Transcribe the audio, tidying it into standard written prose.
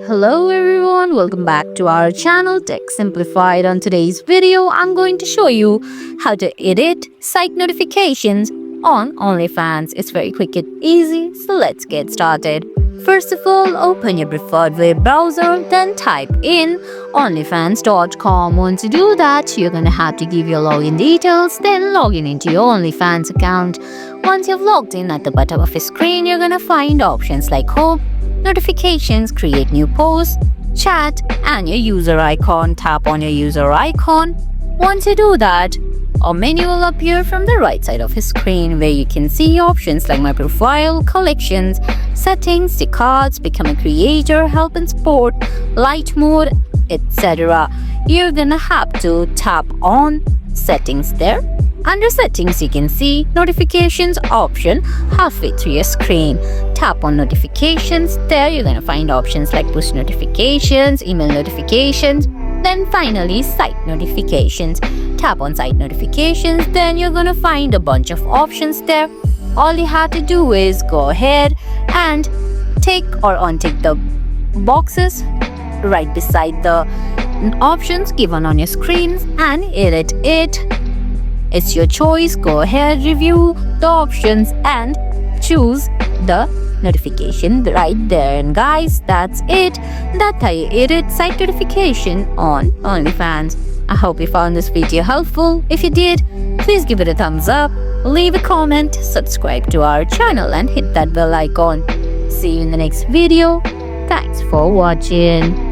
Hello everyone, welcome back to our channel Tech Simplified. On today's video, I'm going to show you how to edit site notifications on OnlyFans. It's very quick and easy, so let's get started. First of all, open your preferred web browser, then type in onlyfans.com. Once you do that, you're gonna have to give your login details, then log in into your OnlyFans account. Once you've logged in, at the bottom of your screen, you're gonna find options like home, notifications, create new posts, chat, and your user icon. Tap on your user icon. Once you do that, a menu will appear from the right side of your screen where you can see options like my profile, collections, settings, the cards, become a creator, help and support, light mode, etc. You're gonna have to tap on settings there. Under settings, you can see notifications option halfway through your screen. Tap on notifications. There you're gonna find options like push notifications, email notifications, then finally site notifications. Tap on site notifications, then you're gonna find a bunch of options there. All you have to do is go ahead and tick or untick the boxes right beside the options given on your screens and edit it. It's your choice. Go ahead, review the options and choose the notification right there. And guys, that's it. That's how you edit site notification on OnlyFans. I hope you found this video helpful. If you did, please give it a thumbs up, leave a comment, subscribe to our channel and hit that bell icon. See you in the next video. Thanks for watching.